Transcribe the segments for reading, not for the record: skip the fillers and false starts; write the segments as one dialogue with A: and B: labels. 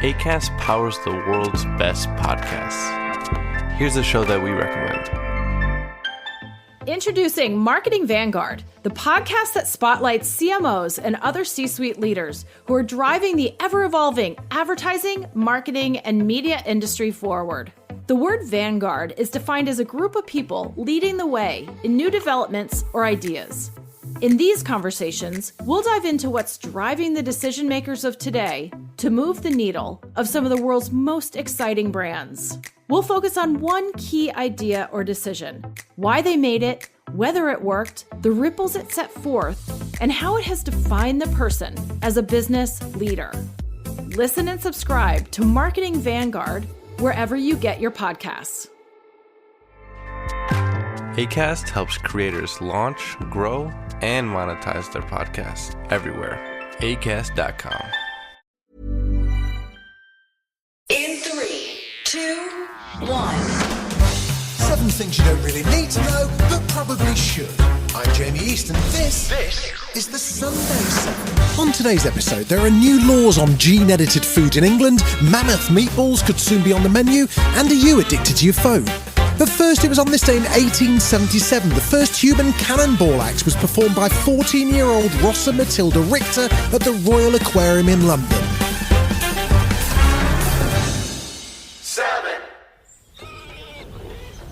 A: Acast powers the world's best podcasts. Here's a show that we recommend.
B: Introducing Marketing Vanguard, the podcast that spotlights CMOs and other C-suite leaders who are driving the ever-evolving advertising, marketing, and media industry forward. The word vanguard is defined as a group of people leading the way in new developments or ideas. In these conversations, we'll dive into what's driving the decision makers of today to move the needle of some of the world's most exciting brands. We'll focus on one key idea or decision, why they made it, whether it worked, the ripples it set forth, and how it has defined the person as a business leader. Listen and subscribe to Marketing Vanguard wherever you get your podcasts.
A: Acast helps creators launch, grow, and monetize their podcasts everywhere. Acast.com.
C: In 3, 2, 1.
D: 7 things you don't really need to know, but probably should. I'm Jamie East, and this is the Sunday 7. On today's episode, there are new laws on gene-edited food in England, Mammoth meatballs could soon be on the menu, and are you addicted to your phone? But first, it was on this day in 1877, the first human cannonball act was performed by 14-year-old Rosa Matilda Richter at the Royal Aquarium in London.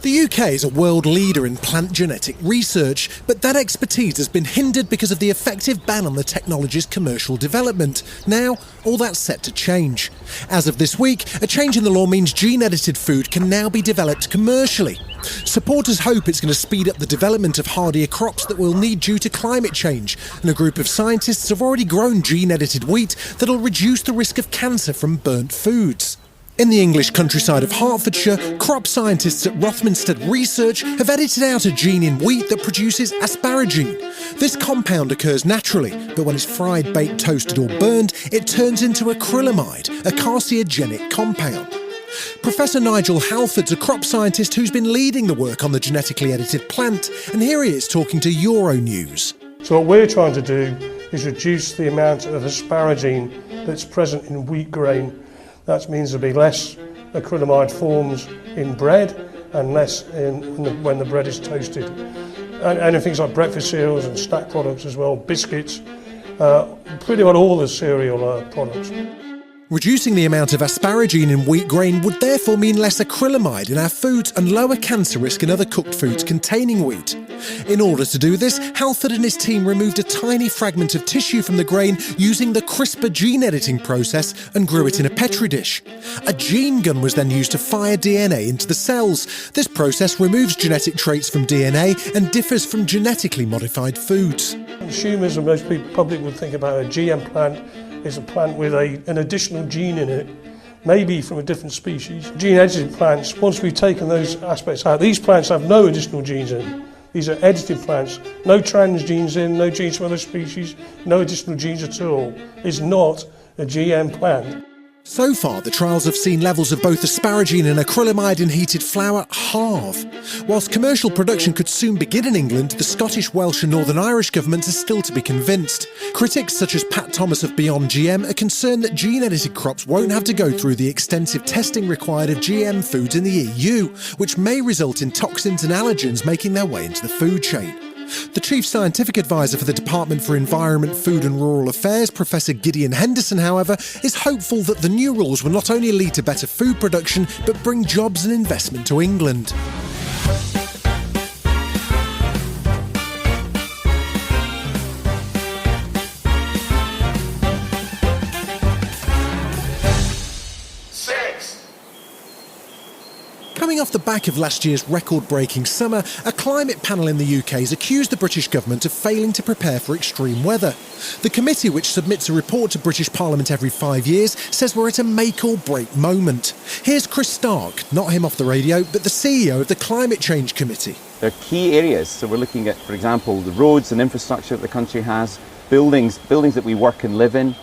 D: The UK is a world leader in plant genetic research, but that expertise has been hindered because of the effective ban on the technology's commercial development. Now, all that's set to change. As of this week, a change in the law means gene-edited food can now be developed commercially. Supporters hope it's going to speed up the development of hardier crops that we'll need due to climate change, and a group of scientists have already grown gene-edited wheat that'll reduce the risk of cancer from burnt foods. In the English countryside of Hertfordshire, crop scientists at Rothamsted Research have edited out a gene in wheat that produces asparagine. This compound occurs naturally, but when it's fried, baked, toasted or burned, it turns into acrylamide, a carcinogenic compound. Professor Nigel Halford's a crop scientist who's been leading the work on the genetically edited plant, and here he is talking to Euronews.
E: So what we're trying to do is reduce the amount of asparagine that's present in wheat grain. That means there'll be less acrylamide forms in bread and less when the bread is toasted. And in things like breakfast cereals and snack products as well, biscuits, pretty much all the cereal products.
D: Reducing the amount of asparagine in wheat grain would therefore mean less acrylamide in our foods and lower cancer risk in other cooked foods containing wheat. In order to do this, Halford and his team removed a tiny fragment of tissue from the grain using the CRISPR gene editing process and grew it in a petri dish. A gene gun was then used to fire DNA into the cells. This process removes genetic traits from DNA and differs from genetically modified foods.
E: Consumers and most people, public would think about a GM plant is a plant with an additional gene in it, maybe from a different species. Gene-edited plants, once we've taken those aspects out, these plants have no additional genes in. These are edited plants, no transgenes in, no genes from other species, no additional genes at all. It's not a GM plant.
D: So far, the trials have seen levels of both asparagine and acrylamide in heated flour halve. Whilst commercial production could soon begin in England, the Scottish, Welsh and Northern Irish governments are still to be convinced. Critics such as Pat Thomas of Beyond GM are concerned that gene-edited crops won't have to go through the extensive testing required of GM foods in the EU, which may result in toxins and allergens making their way into the food chain. The Chief Scientific Advisor for the Department for Environment, Food and Rural Affairs, Professor Gideon Henderson, however, is hopeful that the new rules will not only lead to better food production, but bring jobs and investment to England. Coming off the back of last year's record-breaking summer, a climate panel in the UK has accused the British government of failing to prepare for extreme weather. The committee, which submits a report to British Parliament every 5 years, says we're at a make-or-break moment. Here's Chris Stark, not him off the radio, but the CEO of the Climate Change Committee.
F: There are key areas, so we're looking at, for example, the roads and infrastructure that the country has, buildings that we work and live in,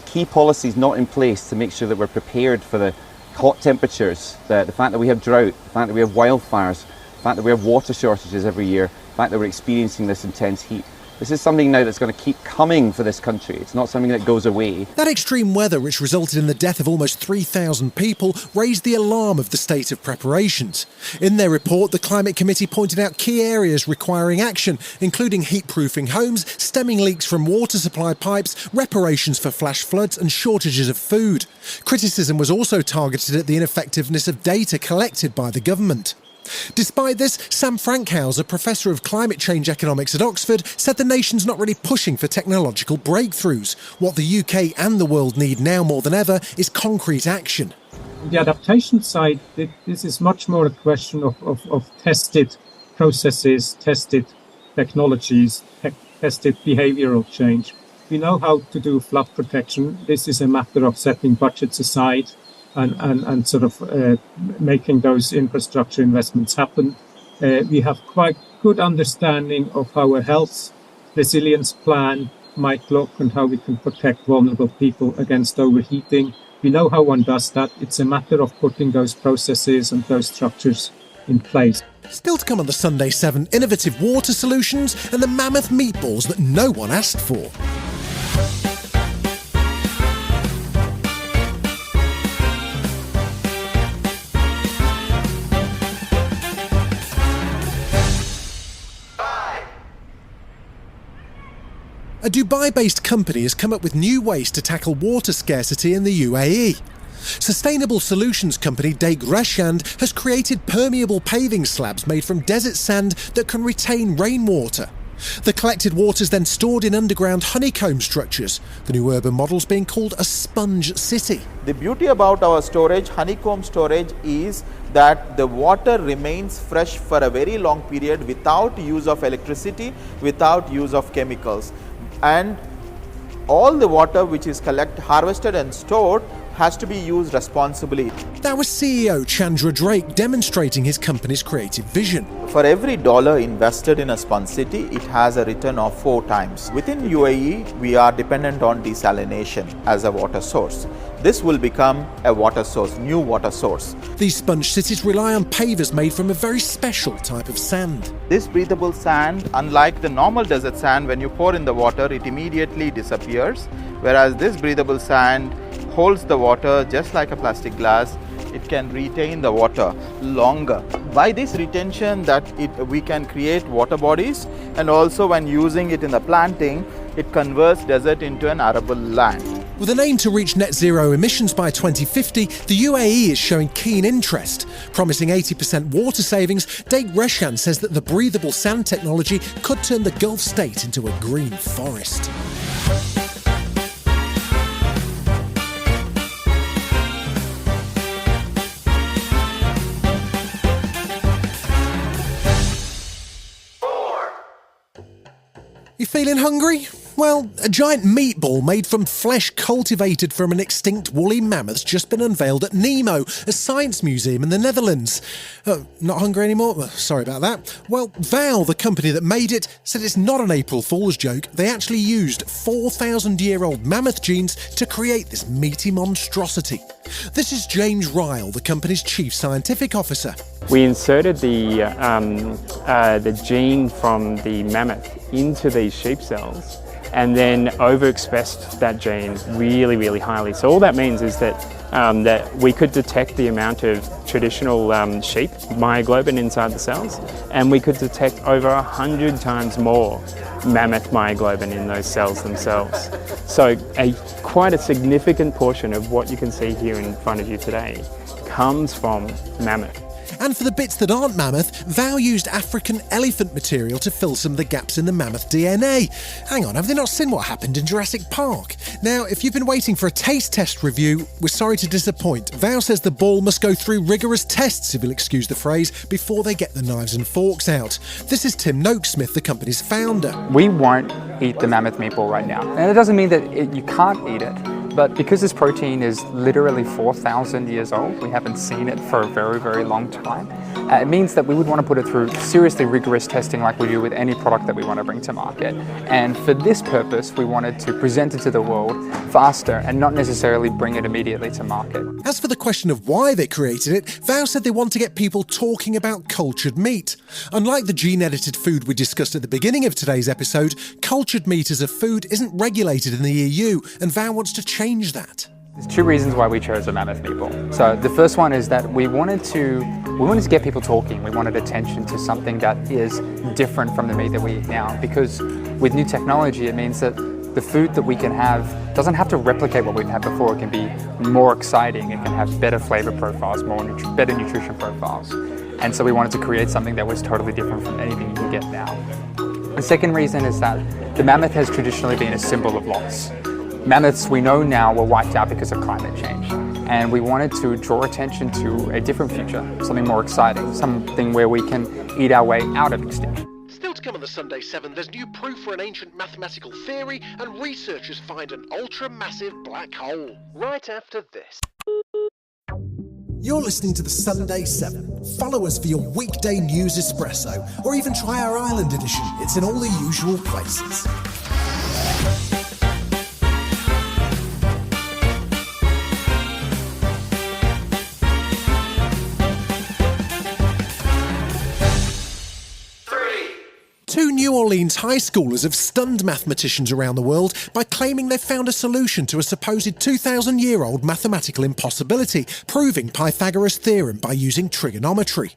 F: key policies not in place to make sure that we're prepared for the hot temperatures, the fact that we have drought, the fact that we have wildfires, the fact that we have water shortages every year, the fact that we're experiencing this intense heat. This is something now that's going to keep coming for this country. It's not something that goes away.
D: That extreme weather, which resulted in the death of almost 3,000 people, raised the alarm of the state of preparations. In their report, the Climate Committee pointed out key areas requiring action, including heat-proofing homes, stemming leaks from water supply pipes, reparations for flash floods and shortages of food. Criticism was also targeted at the ineffectiveness of data collected by the government. Despite this, Sam Frankhauser, Professor of Climate Change Economics at Oxford, said the nation's not really pushing for technological breakthroughs. What the UK and the world need now more than ever is concrete action.
G: On the adaptation side, this is much more a question of tested processes, tested technologies, tested behavioural change. We know how to do flood protection. This is a matter of setting budgets aside and sort of making those infrastructure investments happen. We have quite good understanding of how a health resilience plan might look and how we can protect vulnerable people against overheating. We know how one does that. It's a matter of putting those processes and those structures in place.
D: Still to come on the Sunday 7, innovative water solutions and the Mammoth meatballs that no one asked for. A Dubai-based company has come up with new ways to tackle water scarcity in the UAE. Sustainable solutions company Dake Reschsand has created permeable paving slabs made from desert sand that can retain rainwater. The collected water is then stored in underground honeycomb structures, the new urban model's being called a sponge city.
H: The beauty about our storage, honeycomb storage, is that the water remains fresh for a very long period without use of electricity, without use of chemicals. And all the water which is collected, harvested and stored has to be used responsibly.
D: That was CEO Chandra demonstrating his company's creative vision.
H: For every dollar invested in a sponge city, it has a return of 4 times. Within UAE, we are dependent on desalination as a water source. This will become a water source, new water source.
D: These sponge cities rely on pavers made from a very special type of sand.
H: This breathable sand, unlike the normal desert sand, when you pour in the water, it immediately disappears. Whereas this breathable sand holds the water just like a plastic glass. It can retain the water longer. By this retention we can create water bodies, and also when using it in the planting, it converts desert into an arable land.
D: With an aim to reach net zero emissions by 2050, the UAE is showing keen interest. Promising 80% water savings, Dake Reschsand says that the breathable sand technology could turn the Gulf state into a green forest. You feeling hungry? Well, a giant meatball made from flesh cultivated from an extinct woolly mammoth's just been unveiled at Nemo, a science museum in the Netherlands. Not hungry anymore? Well, sorry about that. Well, Val, the company that made it, said it's not an April Fool's joke. They actually used 4,000-year-old mammoth genes to create this meaty monstrosity. This is James Ryall, the company's chief scientific officer.
I: We inserted the gene from the mammoth into these sheep cells and then overexpressed that gene really, really highly. So all that means is that that we could detect the amount of traditional sheep myoglobin inside the cells, and we could detect over 100 times more mammoth myoglobin in those cells themselves. So quite a significant portion of what you can see here in front of you today comes from mammoth.
D: And for the bits that aren't mammoth, Val used African elephant material to fill some of the gaps in the mammoth DNA. Hang on, have they not seen what happened in Jurassic Park? Now, if you've been waiting for a taste test review, we're sorry to disappoint. Val says the ball must go through rigorous tests, if you'll excuse the phrase, before they get the knives and forks out. This is Tim Noakesmith, the company's founder.
J: We won't eat the mammoth meatball right now. And it doesn't mean that you can't eat it. But because this protein is literally 4,000 years old, we haven't seen it for a very, very long time. it means that we would want to put it through seriously rigorous testing like we do with any product that we want to bring to market. And for this purpose, we wanted to present it to the world faster and not necessarily bring it immediately to market.
D: As for the question of why they created it, Vow said they want to get people talking about cultured meat. Unlike the gene-edited food we discussed at the beginning of today's episode, cultured meat as a food isn't regulated in the EU, and Vow wants to change that.
J: There's two reasons why we chose a mammoth meatball. So the first one is that we wanted to get people talking. We wanted attention to something that is different from the meat that we eat now, because with new technology, it means that the food that we can have doesn't have to replicate what we've had before. It can be more exciting. It can have better flavor profiles, better nutrition profiles. And so we wanted to create something that was totally different from anything you can get now. The second reason is that the mammoth has traditionally been a symbol of loss. Mammoths, we know now, were wiped out because of climate change. And we wanted to draw attention to a different future, something more exciting, something where we can eat our way out of extinction.
K: Still to come on the Sunday 7, there's new proof for an ancient mathematical theory, and researchers find an ultra-massive black hole. Right after this.
D: You're listening to the Sunday 7. Follow us for your weekday news espresso, or even try our Ireland edition. It's in all the usual places. Two New Orleans high schoolers have stunned mathematicians around the world by claiming they've found a solution to a supposed 2,000-year-old mathematical impossibility, proving Pythagoras' theorem by using trigonometry.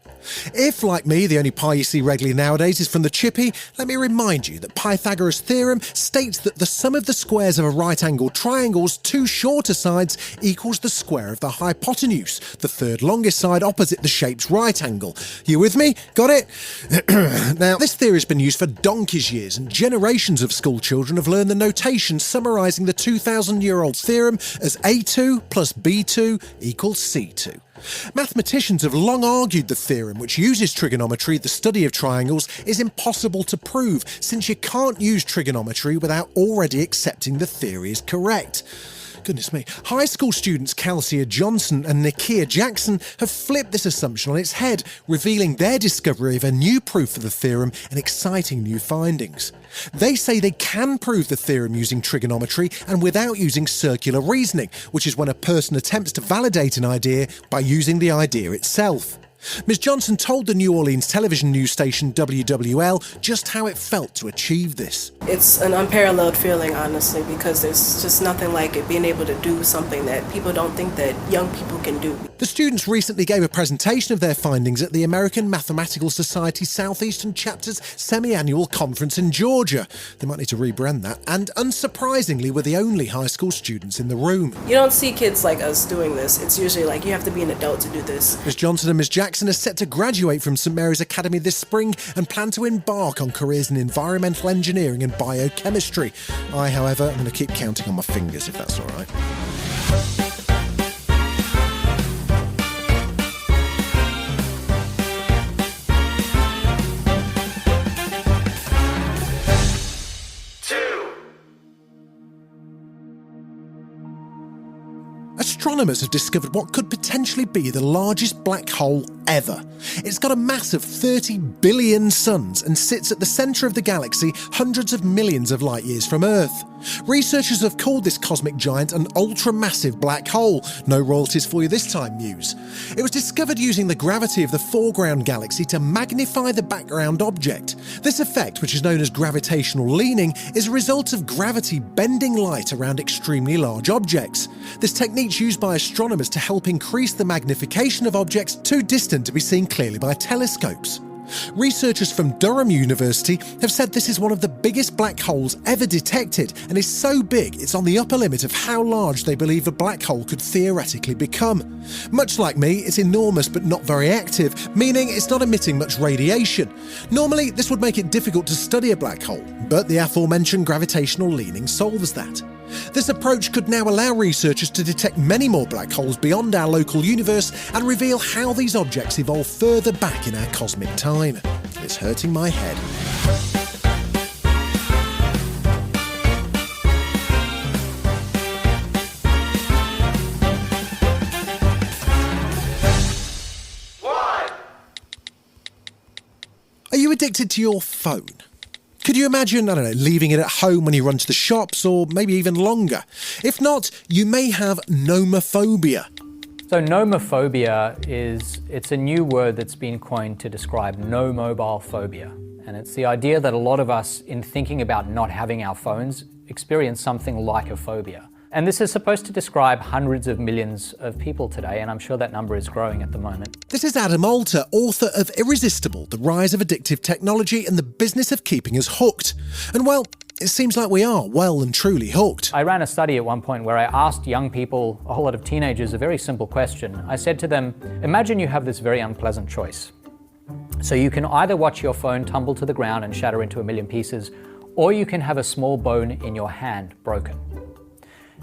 D: If, like me, the only pi you see regularly nowadays is from the chippy, let me remind you that Pythagoras' theorem states that the sum of the squares of a right-angled triangle's two shorter sides equals the square of the hypotenuse, the third longest side opposite the shape's right angle. You with me? Got it? Now, this theory has been used for donkey's years, and generations of school children have learned the notation summarising the 2,000-year-old theorem as A2 plus B2 equals C2. Mathematicians have long argued the theorem, which uses trigonometry, the study of triangles, is impossible to prove, since you can't use trigonometry without already accepting the theory is correct. Goodness me. High school students Calcea Johnson and Nakia Jackson have flipped this assumption on its head, revealing their discovery of a new proof of the theorem and exciting new findings. They say they can prove the theorem using trigonometry and without using circular reasoning, which is when a person attempts to validate an idea by using the idea itself. Ms. Johnson told the New Orleans television news station WWL just how it felt to achieve this.
L: It's an unparalleled feeling, honestly, because there's just nothing like it, being able to do something that people don't think that young people can do.
D: The students recently gave a presentation of their findings at the American Mathematical Society Southeastern Chapter's semi-annual conference in Georgia. They might need to rebrand that, and unsurprisingly were the only high school students in the room.
L: You don't see kids like us doing this. It's usually like you have to be an adult to do this.
D: Ms. Johnson and Ms. Jackson are set to graduate from St Mary's Academy this spring and plan to embark on careers in environmental engineering and biochemistry. I, however, am going to keep counting on my fingers if that's all right. Astronomers have discovered what could potentially be the largest black hole ever. It's got a mass of 30 billion suns and sits at the centre of the galaxy, hundreds of millions of light years from Earth. Researchers have called this cosmic giant an ultra-massive black hole. No royalties for you this time, Muse. It was discovered using the gravity of the foreground galaxy to magnify the background object. This effect, which is known as gravitational leaning, is a result of gravity bending light around extremely large objects. This technique is used by astronomers to help increase the magnification of objects too distant to be seen clearly by telescopes. Researchers from Durham University have said this is one of the biggest black holes ever detected and is so big it's on the upper limit of how large they believe a black hole could theoretically become. Much like me, it's enormous but not very active, meaning it's not emitting much radiation. Normally, this would make it difficult to study a black hole, but the aforementioned gravitational leaning solves that. This approach could now allow researchers to detect many more black holes beyond our local universe and reveal how these objects evolve further back in our cosmic time. It's hurting my head. addicted to your phone? Could you imagine, leaving it at home when you run to the shops, or maybe even longer? If not, you may have nomophobia.
M: So nomophobia it's a new word that's been coined to describe no mobile phobia. And it's the idea that a lot of us, in thinking about not having our phones, experience something like a phobia. And this is supposed to describe hundreds of millions of people today, and I'm sure that number is growing at the moment.
D: This is Adam Alter, author of Irresistible, The Rise of Addictive Technology and the Business of Keeping Us Hooked. And well, it seems like we are well and truly hooked.
M: I ran a study at one point where I asked young people, a whole lot of teenagers, a very simple question. I said to them, imagine you have this very unpleasant choice. So you can either watch your phone tumble to the ground and shatter into a million pieces, or you can have a small bone in your hand broken.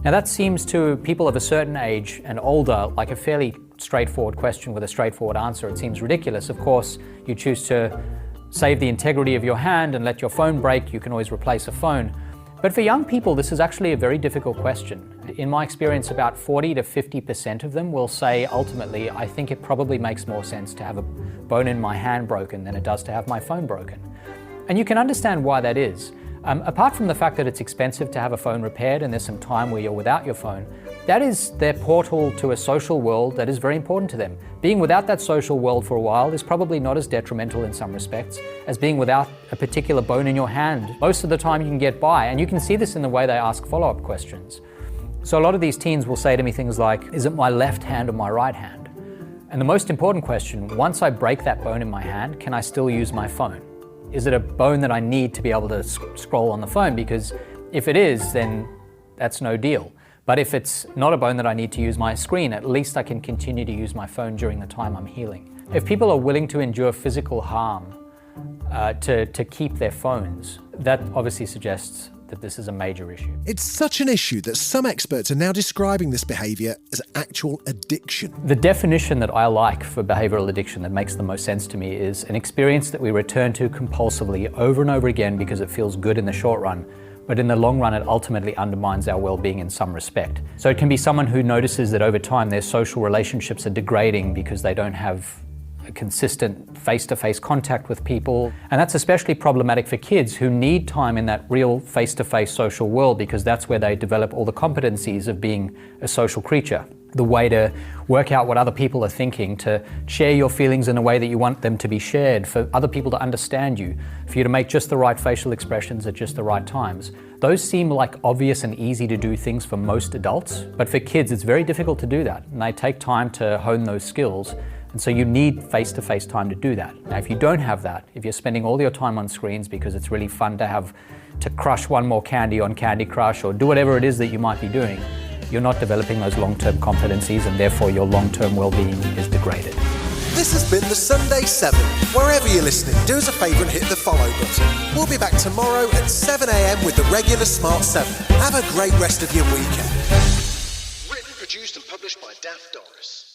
M: Now that seems to people of a certain age and older like a fairly straightforward question with a straightforward answer. It seems ridiculous. Of course, you choose to save the integrity of your hand and let your phone break. You can always replace a phone. But for young people, this is actually a very difficult question. In my experience, about 40 to 50% of them will say, ultimately, I think it probably makes more sense to have a bone in my hand broken than it does to have my phone broken. And you can understand why that is. Apart from the fact that it's expensive to have a phone repaired and there's some time where you're without your phone, that is their portal to a social world that is very important to them. Being without that social world for a while is probably not as detrimental in some respects as being without a particular bone in your hand. Most of the time you can get by, and you can see this in the way they ask follow-up questions. So a lot of these teens will say to me things like, is it my left hand or my right hand? And the most important question, once I break that bone in my hand, can I still use my phone? Is it a bone that I need to be able to scroll on the phone? Because if it is, then that's no deal. But if it's not a bone that I need to use my screen, at least I can continue to use my phone during the time I'm healing. If people are willing to endure physical harm to keep their phones, that obviously suggests that this is a major issue.
D: It's such an issue that some experts are now describing this behaviour as actual addiction.
M: The definition that I like for behavioural addiction that makes the most sense to me is an experience that we return to compulsively over and over again because it feels good in the short run, but in the long run it ultimately undermines our well-being in some respect. So it can be someone who notices that over time their social relationships are degrading because they don't have consistent face-to-face contact with people. And that's especially problematic for kids who need time in that real face-to-face social world because that's where they develop all the competencies of being a social creature. The way to work out what other people are thinking, to share your feelings in a way that you want them to be shared, for other people to understand you, for you to make just the right facial expressions at just the right times. Those seem like obvious and easy to do things for most adults, but for kids it's very difficult to do that, and they take time to hone those skills. And so you need face-to-face time to do that. Now, if you don't have that, if you're spending all your time on screens because it's really fun to crush one more candy on Candy Crush or do whatever it is that you might be doing, you're not developing those long-term competencies and therefore your long-term well-being is degraded.
D: This has been the Sunday 7. Wherever you're listening, do us a favour and hit the follow button. We'll be back tomorrow at 7 a.m. with the regular Smart 7. Have a great rest of your weekend.
K: Written, produced and published by Daft Doris.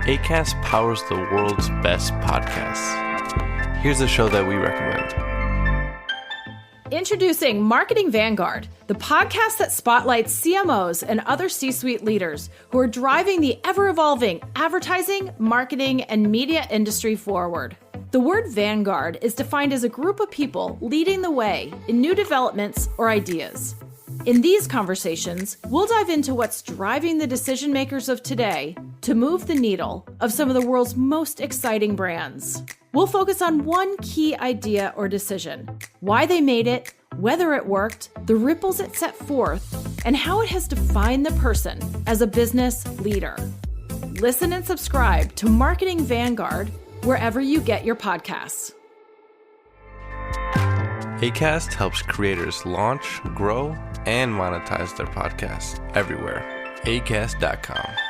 A: Acast powers the world's best podcasts. Here's a show that we recommend.
B: Introducing Marketing Vanguard, the podcast that spotlights CMOs and other C-suite leaders who are driving the ever-evolving advertising, marketing, and media industry forward. The word vanguard is defined as a group of people leading the way in new developments or ideas. In these conversations, we'll dive into what's driving the decision makers of today to move the needle of some of the world's most exciting brands. We'll focus on one key idea or decision, why they made it, whether it worked, the ripples it set forth, and how it has defined the person as a business leader. Listen and subscribe to Marketing Vanguard wherever you get your podcasts.
A: Acast helps creators launch, grow, and monetize their podcasts everywhere. Acast.com.